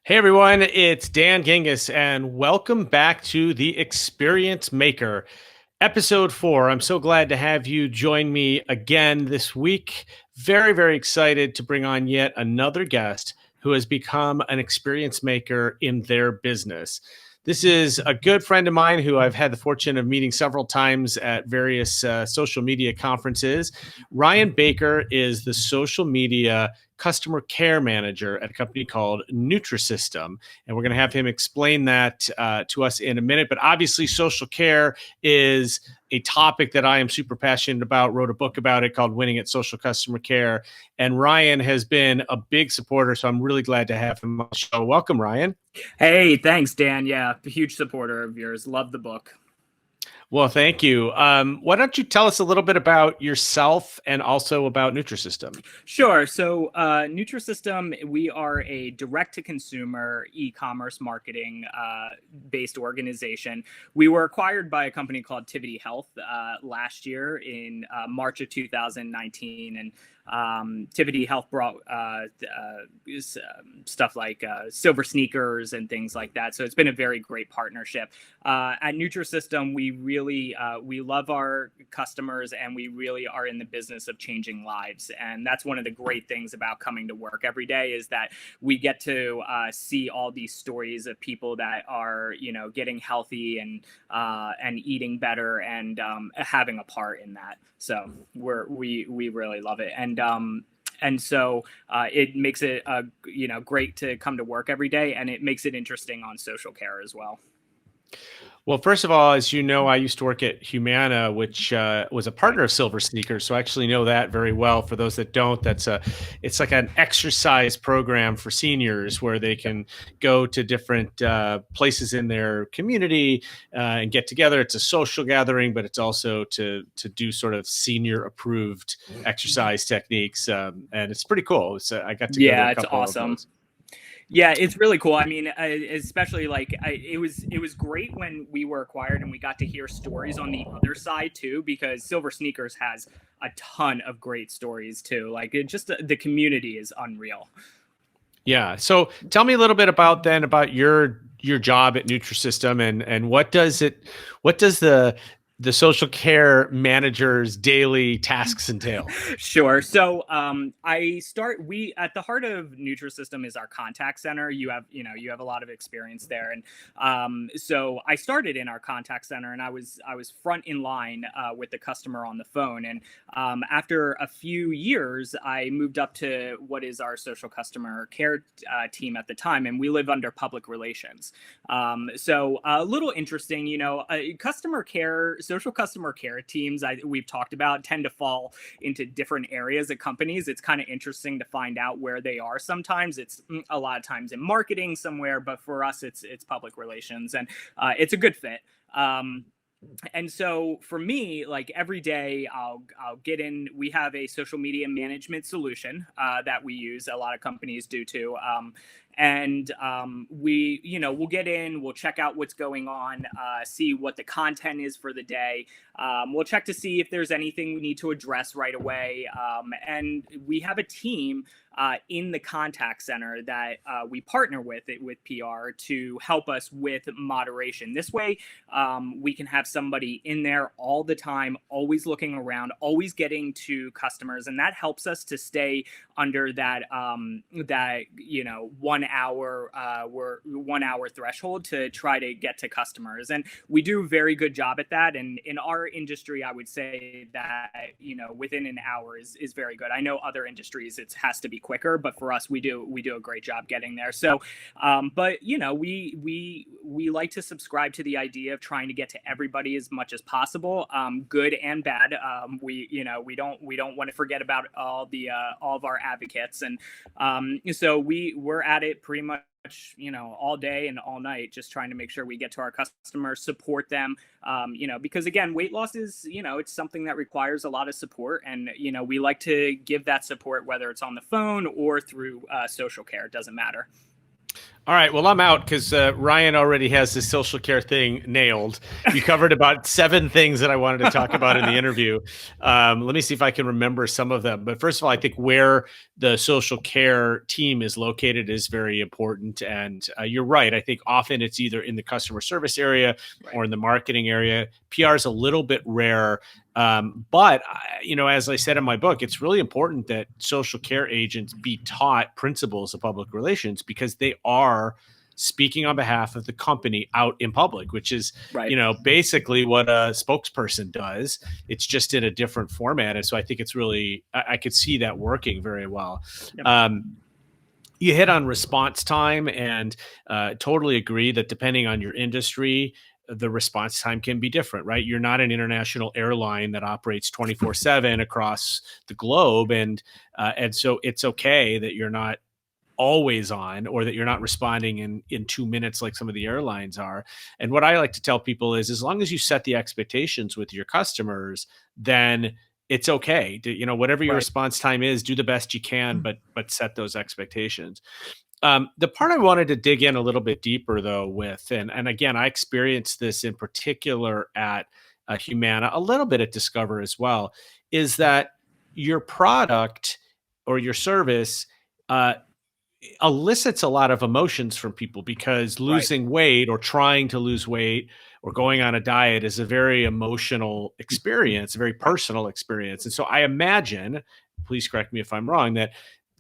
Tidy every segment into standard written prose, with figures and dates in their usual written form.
Hey everyone, it's Dan Gingiss, and welcome back to the Experience Maker, episode 4. I'm so glad to have you join me again this week. Very, very excited to bring on yet another guest who has become an experience maker in their business. This is a good friend of mine who I've had the fortune of meeting several times at various social media conferences. Ryan Baker is the social media customer care manager at a company called Nutrisystem. And we're going to have him explain that to us in a minute. But obviously, social care is a topic that I am super passionate about, wrote a book about it called Winning at Social Customer Care. And Ryan has been a big supporter. So I'm really glad to have him on the show. Welcome, Ryan. Hey, thanks, Dan. Yeah, a huge supporter of yours. Love the book. Well, thank you. Why don't you tell us a little bit about yourself and also about Nutrisystem? Sure. So, Nutrisystem, we are a direct-to-consumer e-commerce marketing based organization. We were acquired by a company called Tivity Health last year in March of 2019, and Tivity Health brought stuff like silver sneakers and things like that. So it's been a very great partnership. At Nutrisystem, we love our customers, and we really are in the business of changing lives. And that's one of the great things about coming to work every day, is that we get to see all these stories of people that are, getting healthy and eating better and having a part in that. So we really love it. And so it makes it great to come to work every day, and it makes it interesting on social care as well. Well, first of all, as you know, I used to work at Humana, which was a partner of Silver Sneakers, so I actually know that very well. For those that don't, it's like an exercise program for seniors where they can go to different places in their community and get together. It's a social gathering, but it's also to do sort of senior approved exercise techniques, and it's pretty cool. So I got to go to a Yeah, it's couple of awesome. those. Yeah, it's really cool. I mean, especially it was great when we were acquired and we got to hear stories on the other side too, because Silver Sneakers has a ton of great stories too. Like the community is unreal. Yeah. So tell me a little bit about your job at Nutrisystem, and what does the social care manager's daily tasks entail? Sure. So we at the heart of Nutrisystem is our contact center. You have a lot of experience there. And so I started in our contact center, and I was front in line with the customer on the phone. And after a few years, I moved up to what is our social customer care team at the time, and we live under public relations. So a little interesting, customer care, social customer care teams we've talked about tend to fall into different areas at companies. It's kind of interesting to find out where they are. Sometimes it's a lot of times in marketing somewhere, but for us, it's public relations, and it's a good fit. And so for me, like every day I'll get in. We have a social media management solution that we use. A lot of companies do too. And we'll get in, we'll check out what's going on, see what the content is for the day. We'll check to see if there's anything we need to address right away. And we have a team in the contact center that we partner with PR to help us with moderation. This way, we can have somebody in there all the time, always looking around, always getting to customers, and that helps us to stay under that 1 hour 1 hour threshold to try to get to customers. And we do a very good job at that. And in our industry, I would say that within an hour is very good. I know other industries it has to be quicker, but for us, we do a great job getting there. So but we like to subscribe to the idea of trying to get to everybody as much as possible, good and bad. We don't want to forget about all of our advocates. And so we're at it pretty much all day and all night, just trying to make sure we get to our customers, support them, because again, weight loss is it's something that requires a lot of support, and we like to give that support, whether it's on the phone or through social care. It doesn't matter. All right. Well, I'm out because Ryan already has the social care thing nailed. You covered about 7 things that I wanted to talk about in the interview. Let me see if I can remember some of them. But first of all, I think where the social care team is located is very important. And you're right. I think often it's either in the customer service area Right. or in the marketing area. PR is a little bit rare. But as I said in my book, it's really important that social care agents be taught principles of public relations because they are speaking on behalf of the company out in public, which is, Right. basically what a spokesperson does. It's just in a different format. And so I think it's really, I could see that working very well. Yep. You hit on response time and totally agree that depending on your industry, the response time can be different, right? You're not an international airline that operates 24/7 across the globe. And so it's okay that you're not always on or that you're not responding in 2 minutes like some of the airlines are. And what I like to tell people is as long as you set the expectations with your customers, then it's okay to, whatever your Right. response time is, do the best you can, but set those expectations. The part I wanted to dig in a little bit deeper though with, and again, I experienced this in particular at Humana, a little bit at Discover as well, is that your product or your service uh, elicits a lot of emotions from people because Right. losing weight or trying to lose weight or going on a diet is a very emotional experience, a very Right. personal experience. And so I imagine, please correct me if I'm wrong,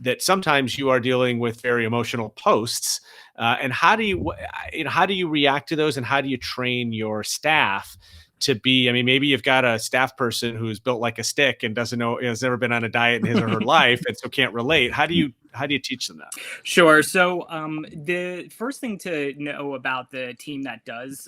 that sometimes you are dealing with very emotional posts. And how do you react to those, and how do you train your staff to be? I mean, maybe you've got a staff person who's built like a stick and doesn't know, has never been on a diet in his or her life, and so can't relate. How do you teach them that? Sure. So the first thing to know about the team that does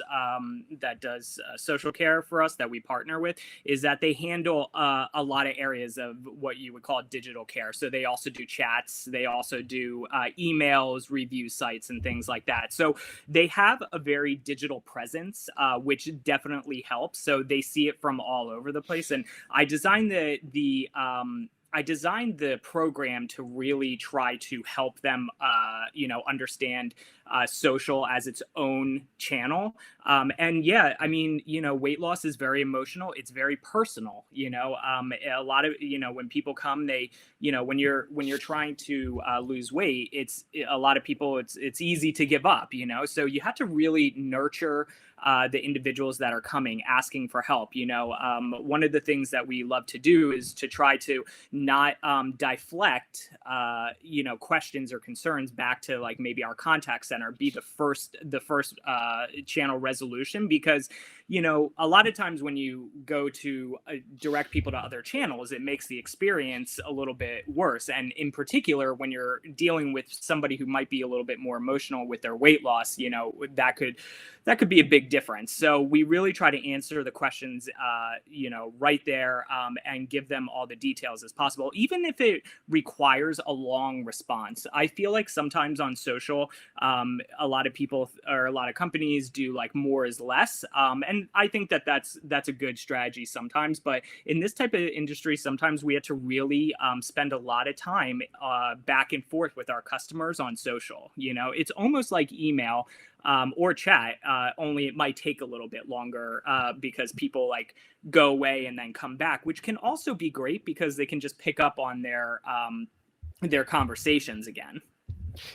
social care for us that we partner with is that they handle a lot of areas of what you would call digital care. So they also do chats, they also do emails, review sites, and things like that. So they have a very digital presence, which definitely helps. So they see it from all over the place. And I designed I designed the program to really try to help them, understand social as its own channel. And yeah, I mean, weight loss is very emotional. It's very personal. A lot of when people come, when you're trying to lose weight, it's a lot of people. It's easy to give up. So you have to really nurture the individuals that are coming asking for help. One of the things that we love to do is to try to not deflect questions or concerns back to like maybe our contact center, be the first channel resolution, because a lot of times when you go to direct people to other channels, it makes the experience a little bit worse. And in particular, when you're dealing with somebody who might be a little bit more emotional with their weight loss, that could be a big difference. So we really try to answer the questions, right there, and give them all the details as possible, even if it requires a long response. I feel like sometimes on social, a lot of people or a lot of companies do like more is less, and I think that that's a good strategy sometimes. But in this type of industry, sometimes we have to really spend a lot of time back and forth with our customers on social. It's almost like email or chat, only it might take a little bit longer because people like go away and then come back, which can also be great because they can just pick up on their conversations again.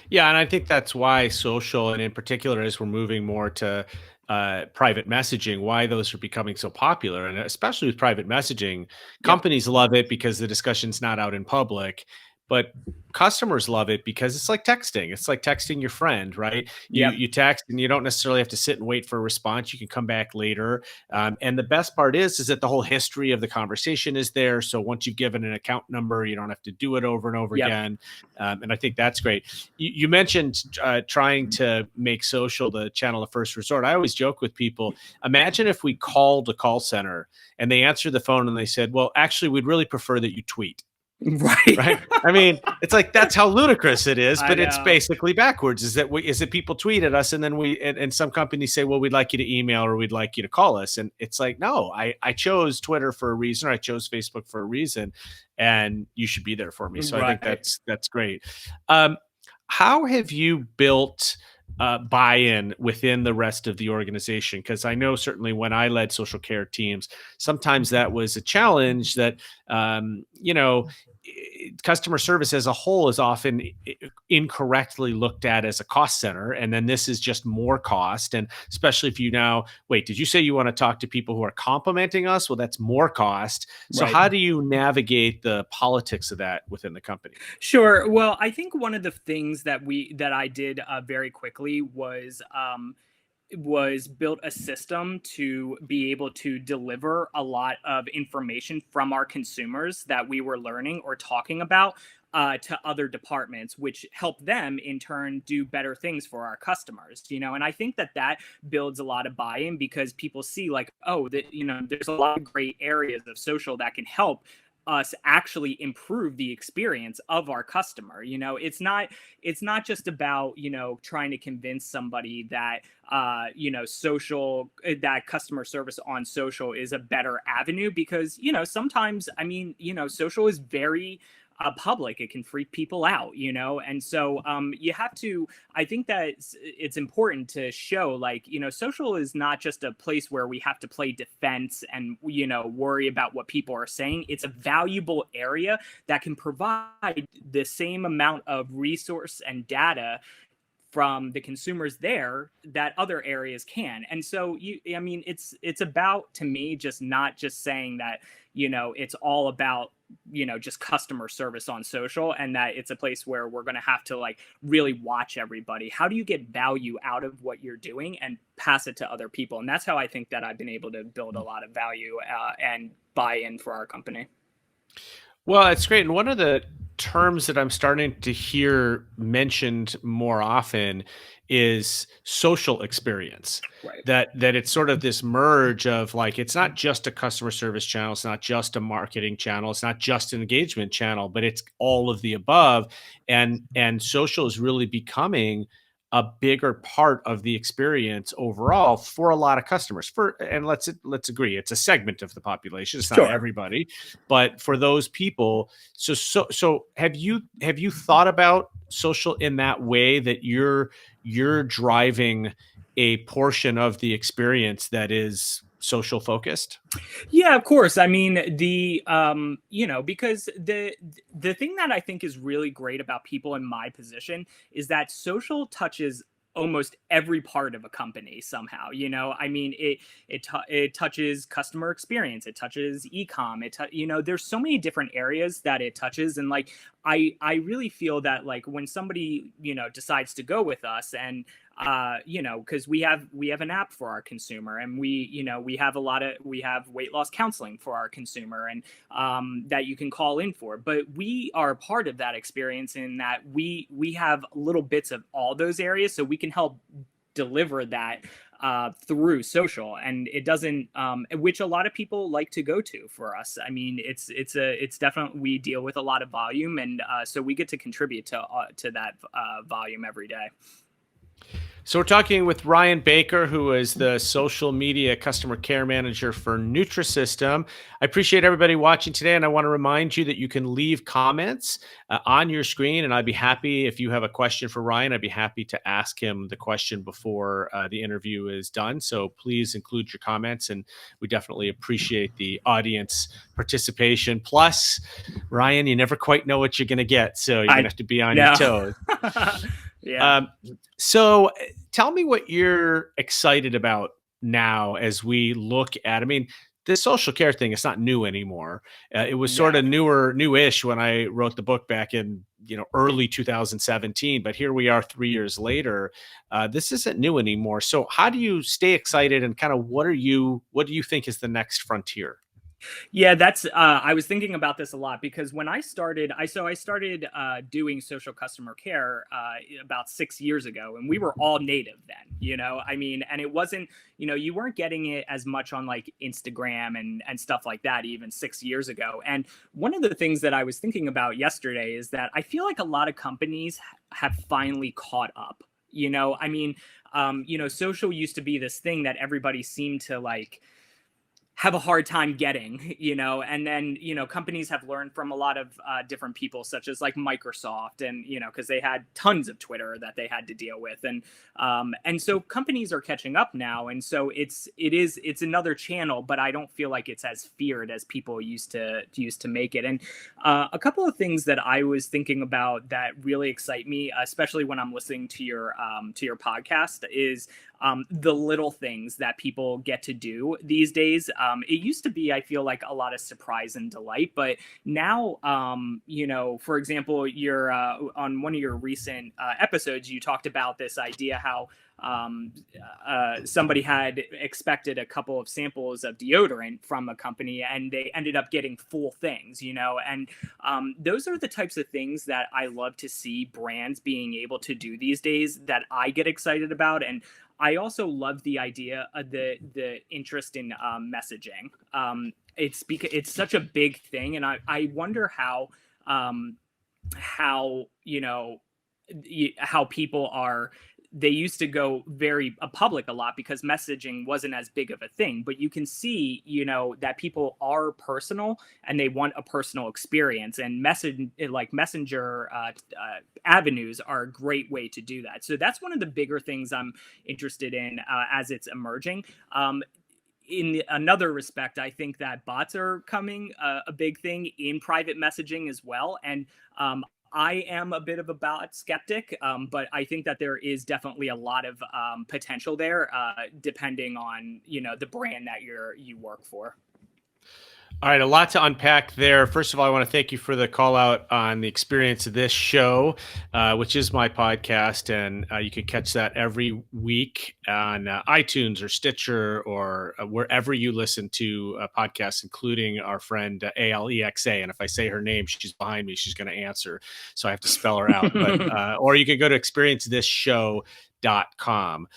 Yeah, and I think that's why social, and in particular, as we're moving more to private messaging, why those are becoming so popular. And especially with private messaging, Yep. companies love it because the discussion's not out in public, but customers love it because it's like texting. It's like texting your friend, right? You Yep. you text and you don't necessarily have to sit and wait for a response. You can come back later. And the best part is that the whole history of the conversation is there. So once you've given an account number, you don't have to do it over and over Yep. again. And I think that's great. You mentioned trying to make social the channel of first resort. I always joke with people, imagine if we called a call center and they answered the phone and they said, well, actually, we'd really prefer that you tweet. Right. Right. I mean, it's like that's how ludicrous it is, I but it's know. basically backwards. Is that people tweet at us and then and some companies say, well, we'd like you to email or we'd like you to call us. And it's like, no, I chose Twitter for a reason, or I chose Facebook for a reason, and you should be there for me. So I think Right. that's great. Um, how have you built buy-in within the rest of the organization? Because I know certainly when I led social care teams, sometimes that was a challenge that, you know, customer service as a whole is often incorrectly looked at as a cost center. And then this is just more cost. And especially if you now, wait, did you say you want to talk to people who are complimenting us? Well, that's more cost. So Right. how do you navigate the politics of that within the company? Sure. Well, I think one of the things that I did very quickly was built a system to be able to deliver a lot of information from our consumers that we were learning or talking about to other departments, which help them in turn do better things for our customers. And I think that builds a lot of buy-in because people see like, oh, that there's a lot of great areas of social that can help us actually improve the experience of our customer. It's not just about trying to convince somebody that social that customer service on social is a better avenue, because sometimes, I mean, social is very public. It can freak people out, and so you have to, I think that it's important to show like, social is not just a place where we have to play defense and worry about what people are saying. It's a valuable area that can provide the same amount of resource and data from the consumers there that other areas can. And so I mean, it's about, to me, just not just saying that it's all about just customer service on social, and that it's a place where we're going to have to like really watch everybody. How do you get value out of what you're doing and pass it to other people? And that's how I think that I've been able to build a lot of value and buy-in for our company. Well, it's great. And one of the terms that I'm starting to hear mentioned more often is social experience. Right. That it's sort of this merge of like, it's not just a customer service channel, it's not just a marketing channel, it's not just an engagement channel, but it's all of the above. And social is really becoming a bigger part of the experience overall for a lot of customers. And let's agree, it's a segment of the population. It's not Sure. everybody, but for those people. So have you thought about social in that way, that you're driving a portion of the experience that is social focused? Yeah, of course. I mean, because the thing that I think is really great about people in my position is that social touches almost every part of a company somehow. I mean, it touches customer experience, it touches ecom, there's so many different areas that it touches. And like, I really feel that like when somebody decides to go with us, and because we have an app for our consumer, and we have weight loss counseling for our consumer, and that you can call in for. But we are part of that experience in that we have little bits of all those areas, so we can help deliver that through social. And it doesn't, which a lot of people like to go to for us. I mean, it's definitely, we deal with a lot of volume, and so we get to contribute to that volume every day. So we're talking with Ryan Baker, who is the social media customer care manager for Nutrisystem. I appreciate everybody watching today, and I want to remind you that you can leave comments on your screen, and I'd be happy, if you have a question for Ryan, I'd be happy to ask him the question before the interview is done. So please include your comments, and we definitely appreciate the audience participation. Plus, Ryan, you never quite know what you're going to get, so you're going to have to be on your toes. Yeah. So tell me what you're excited about now as we look at, I mean, this social care thing is not new anymore. It was sort of newish when I wrote the book back in, early 2017, but here we are 3 years later. This isn't new anymore. So how do you stay excited, and kind of what do you think is the next frontier? Yeah, that's I was thinking about this a lot, because when I started, I started doing social customer care about 6 years ago, and we were all native then. I mean, and it wasn't, you weren't getting it as much on like Instagram and stuff like that even 6 years ago. And one of the things that I was thinking about yesterday is that I feel like a lot of companies have finally caught up. I mean, social used to be this thing that everybody seemed to like have a hard time getting, and then, companies have learned from a lot of different people, such as like Microsoft, and, because they had tons of Twitter that they had to deal with. And so companies are catching up now. And so it's another channel, but I don't feel like it's as feared as people used to make it. And a couple of things that I was thinking about that really excite me, especially when I'm listening to your podcast, is the little things that people get to do these days. It used to be, I feel like, a lot of surprise and delight, but now, for example, you're on one of your recent episodes, you talked about this idea how somebody had expected a couple of samples of deodorant from a company and they ended up getting full things, and those are the types of things that I love to see brands being able to do these days that I get excited about. And I also love the idea of the interest in messaging. It's such a big thing, and I wonder how how people are. They used to go very public a lot because messaging wasn't as big of a thing, but you can see, that people are personal and they want a personal experience, and messenger avenues are a great way to do that. So that's one of the bigger things I'm interested in as it's emerging. In another respect, I think that bots are coming a big thing in private messaging as well. And I am a bit of a bot skeptic, but I think that there is definitely a lot of potential there, depending on the brand that you work for. All right, a lot to unpack there. First of all, I want to thank you for the call out on the experience of this show, which is my podcast. And you can catch that every week on iTunes or Stitcher or wherever you listen to podcasts, including our friend Alexa. And if I say her name, she's behind me, she's going to answer. So I have to spell her out. But or you can go to experiencethisshow.com.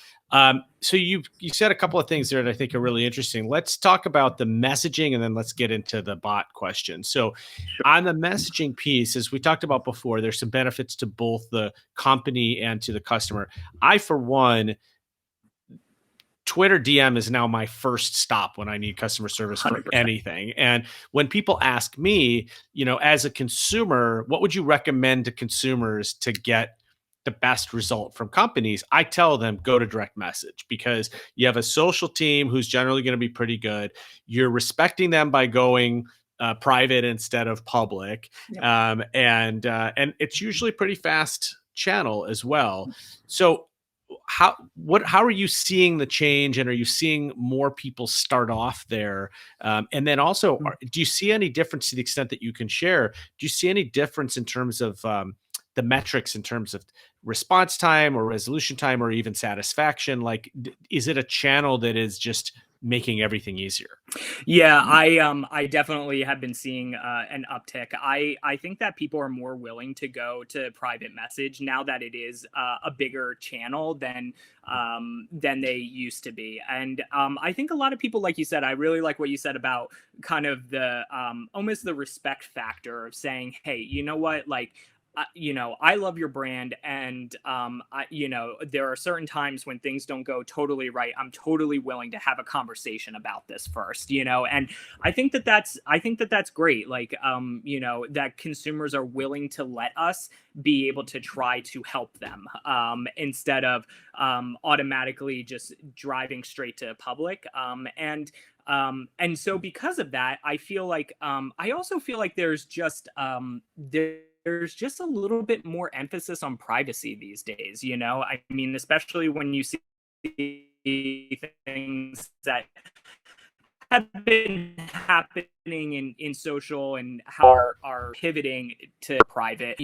So you said a couple of things there that I think are really interesting. Let's talk about the messaging and then let's get into the bot question. So on the messaging piece, as we talked about before, there's some benefits to both the company and to the customer. I, for one, Twitter DM is now my first stop when I need customer service for 100%. anything. And when people ask me, as a consumer, what would you recommend to consumers to get the best result from companies? I tell them go to direct message because you have a social team who's generally going to be pretty good. You're respecting them by going private instead of public, Yep. and it's usually pretty fast channel as well. So how are you seeing the change, and are you seeing more people start off there? And then also, do you see any difference, to the extent that you can share? Do you see any difference in terms of the metrics, in terms of response time or resolution time or even satisfaction? Like, is it a channel that is just making everything easier? Yeah, I definitely have been seeing an uptick. I think that people are more willing to go to private message now that it is a bigger channel than they used to be. And I think a lot of people, like you said, I really like what you said about kind of the almost the respect factor of saying, hey, you know what, like, I love your brand, and there are certain times when things don't go totally right. I'm totally willing to have a conversation about this first, and I think that that's great. Like, that consumers are willing to let us be able to try to help them, instead of automatically just driving straight to public. And so because of that, I feel like I also feel like there's just there's just a little bit more emphasis on privacy these days. I mean, especially when you see things that have been happening in social and how are pivoting to private.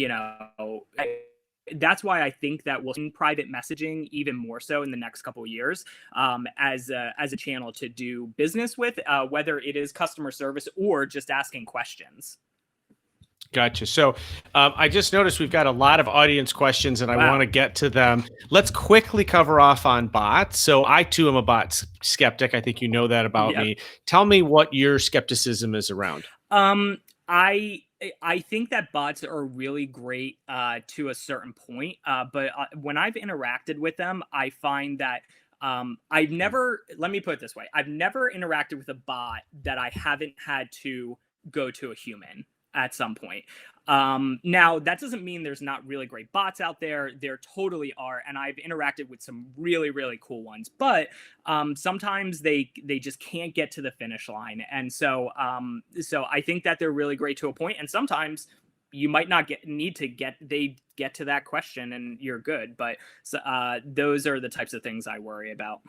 That's why I think that we'll see private messaging even more so in the next couple of years, as a channel to do business with, whether it is customer service or just asking questions. Gotcha. So I just noticed we've got a lot of audience questions, and I want to get to them. Let's quickly cover off on bots. So I too am a bot skeptic. I think you know that about me. Tell me what your skepticism is around. I think that bots are really great to a certain point, but when I've interacted with them, I find that I've never, let me put it this way, I've never interacted with a bot that I haven't had to go to a human at some point. Now, that doesn't mean there's not really great bots out there. There totally are, and I've interacted with some really, really cool ones. But sometimes they just can't get to the finish line, and so I think that they're really great to a point, and sometimes you might not need to get to that question and you're good. But those are the types of things I worry about.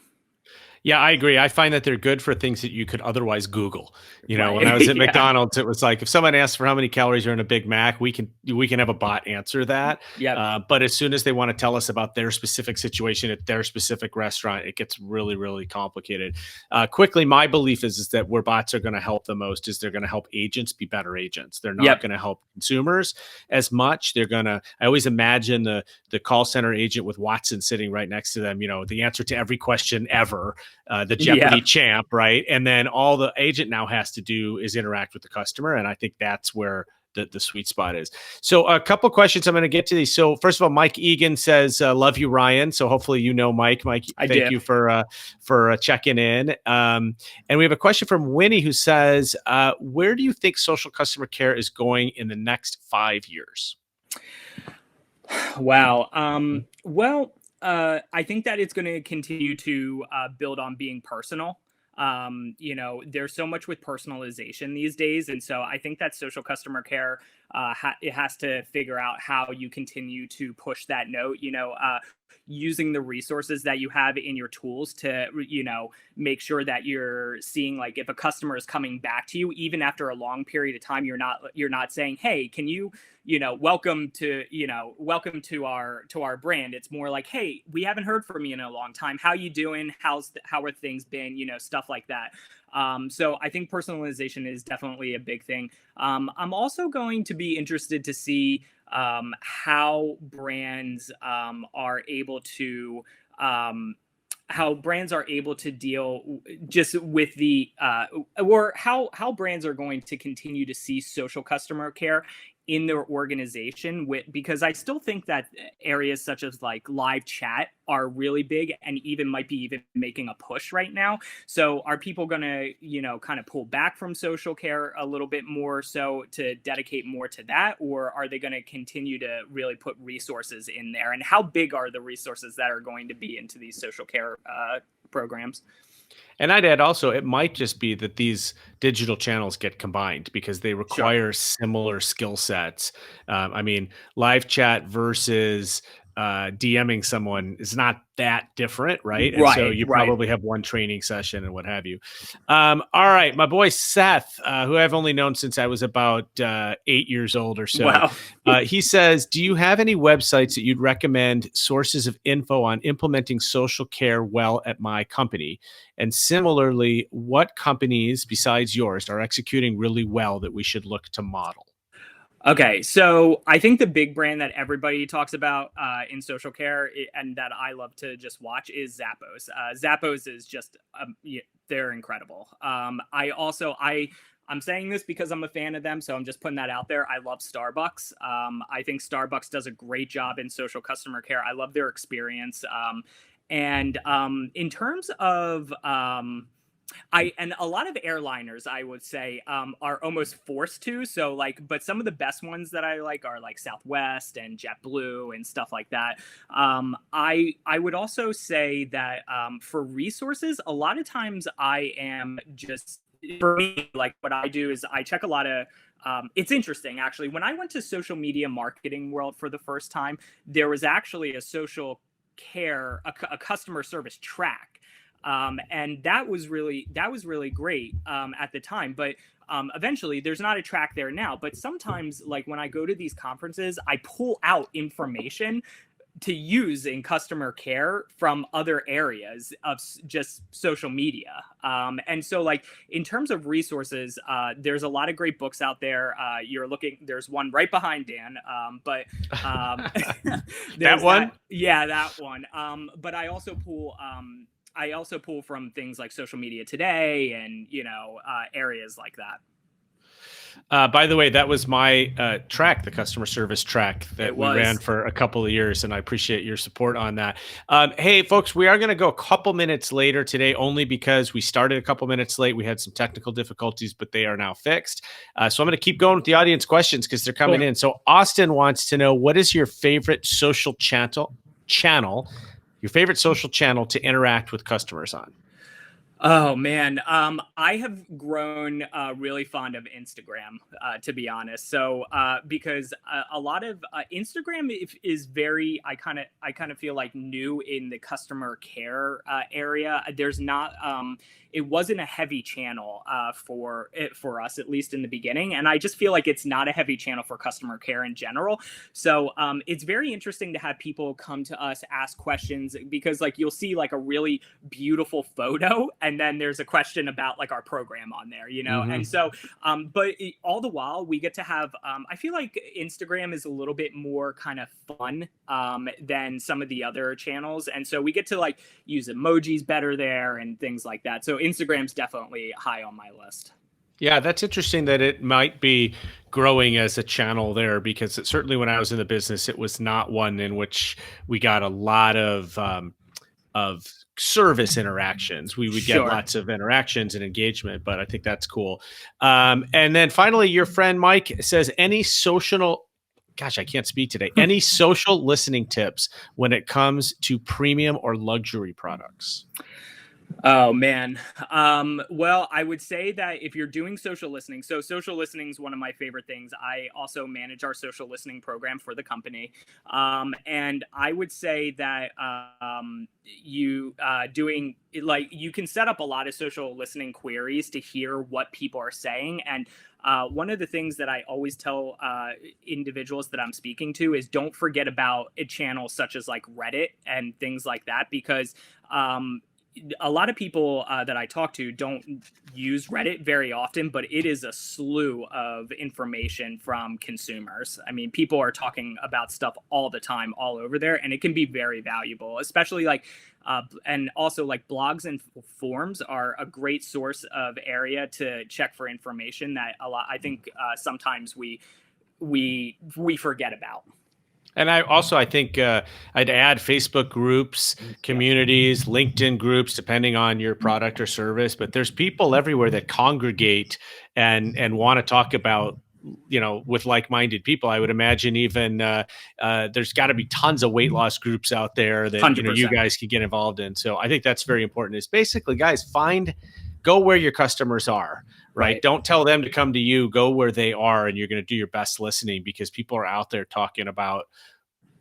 Yeah, I agree. I find that they're good for things that you could otherwise Google. When I Right. was at Yeah. McDonald's, it was like if someone asks for how many calories are in a Big Mac, we can have a bot answer that. Yep. But as soon as they want to tell us about their specific situation at their specific restaurant, it gets really, really complicated. Quickly, my belief is that where bots are going to help the most is they're going to help agents be better agents. They're not Yep. going to help consumers as much. I always imagine the call center agent with Watson sitting right next to them, the answer to every question ever. The Jeopardy Yep. champ, right? And then all the agent now has to do is interact with the customer. And I think that's where the sweet spot is. So a couple questions. I'm going to get to these. So first of all, Mike Egan says, love you, Ryan. So hopefully, Mike. Mike, I thank do. you for checking in. And we have a question from Winnie who says, where do you think social customer care is going in the next 5 years? Wow. Well, I think that it's going to continue to build on being personal. There's so much with personalization these days, and so I think that social customer care it has to figure out how you continue to push that note. Using the resources that you have in your tools to make sure that you're seeing, like, if a customer is coming back to you even after a long period of time, you're not saying, hey, can you welcome to our brand. It's more like, hey, we haven't heard from you in a long time, how you doing, how are things been, stuff like that. So I think personalization is definitely a big thing. I'm also going to be interested to see how brands are able to deal just with or how brands are going to continue to see social customer care in their organization, because I still think that areas such as like live chat are really big and might be even making a push right now. So are people going to, kind of pull back from social care a little bit more so to dedicate more to that? Or are they going to continue to really put resources in there? And how big are the resources that are going to be into these social care programs? And I'd add also, it might just be that these digital channels get combined because they Sure. require similar skill sets. Live chat versus DMing someone is not that different, right? And so Right. you Right. probably have one training session and what have you. All right, my boy Seth, who I've only known since I was about 8 years old or so. Wow. He says, do you have any websites that you'd recommend sources of info on implementing social care well at my company? And similarly, what companies besides yours are executing really well that we should look to model? Okay, so I think the big brand that everybody talks about in social care, and that I love to just watch, is Zappos. Zappos is just they're incredible. I'm saying this because I'm a fan of them, so I'm just putting that out there. I love Starbucks. I think Starbucks does a great job in social customer care. I love their experience. And in terms of and a lot of airliners, I would say, are almost forced to. So like, but some of the best ones that I like are like Southwest and JetBlue and stuff like that. I would also say that for resources, a lot of times I am just, for me, like what I do is I check a lot of. It's interesting, actually. When I went to social media marketing world for the first time, there was actually a social care, a customer service track, and that was really great at the time. But eventually, there's not a track there now. But sometimes, like when I go to these conferences, I pull out information to use in customer care from other areas of just social media. And so, like, in terms of resources, there's a lot of great books out there. There's one right behind Dan, but That one? Yeah, that one. But I also pull from things like Social Media Today and areas like that. By the way, that was my track, the customer service track that we ran for a couple of years, and I appreciate your support on that. Hey, folks, we are going to go a couple minutes later today, only because we started a couple minutes late. We had some technical difficulties, but they are now fixed. So I'm going to keep going with the audience questions because they're coming in. So Austin wants to know, what is your favorite social channel, your favorite social channel to interact with customers on? Oh man, I have grown really fond of Instagram, to be honest. So because a lot of Instagram is very, I kind of feel like new in the customer care area. There's not, it wasn't a heavy channel for us, at least in the beginning, and I just feel like it's not a heavy channel for customer care in general. So it's very interesting to have people come to us, ask questions, because like you'll see like a really beautiful photo, and then there's a question about like our program on there, you know? And so, all the while we get to have, I feel like Instagram is a little bit more kind of fun than some of the other channels. And so we get to like use emojis better there and things like that. So Instagram's definitely high on my list. Yeah, that's interesting that it might be growing as a channel there, because certainly when I was in the business, it was not one in which we got a lot of service interactions. We would get lots of interactions and engagement, but I think that's cool. And then finally, your friend Mike says, any social listening tips when it comes to premium or luxury products? Oh man. Well, I would say that if you're doing social listening, so social listening is one of my favorite things. I also manage our social listening program for the company. And I would say that you doing like, you can set up a lot of social listening queries to hear what people are saying. And one of the things that I always tell individuals that I'm speaking to is don't forget about a channel such as like Reddit and things like that, because a lot of people that I talk to don't use Reddit very often, but it is a slew of information from consumers. I mean, people are talking about stuff all the time, all over there, and it can be very valuable, especially like, and also like blogs and forums are a great source of area to check for information that I think sometimes we forget about. And I think I'd add Facebook groups, communities, LinkedIn groups, depending on your product or service. But there's people everywhere that congregate and want to talk about, with like-minded people. I would imagine even there's got to be tons of weight loss groups out there that 100%. You guys can get involved in. So I think that's very important. Is basically, guys, go where your customers are. Right. Don't tell them to come to you. Go where they are, and you're going to do your best listening, because people are out there talking about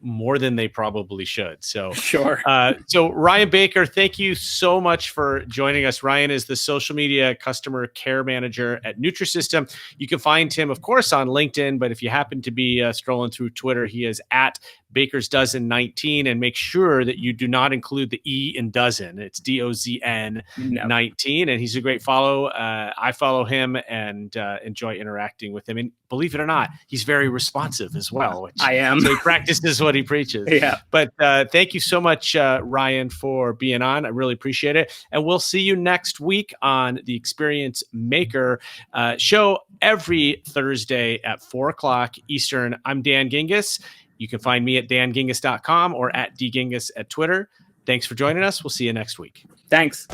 more than they probably should. So sure. So Ryan Baker, thank you so much for joining us. Ryan is the social media customer care manager at Nutrisystem. You can find him, of course, on LinkedIn, but if you happen to be scrolling through Twitter, he is at Baker's Dozen 19, and make sure that you do not include the E in dozen. It's DOZN 19, and he's a great follow. I follow him and enjoy interacting with him. And believe it or not, he's very responsive as well. Which, I am. So he practices what he preaches. Yeah. But thank you so much, Ryan, for being on. I really appreciate it. And we'll see you next week on the Experience Maker show every Thursday at 4:00 Eastern. I'm Dan Gingiss. You can find me at dangingiss.com or at dgingiss at Twitter. Thanks for joining us. We'll see you next week. Thanks.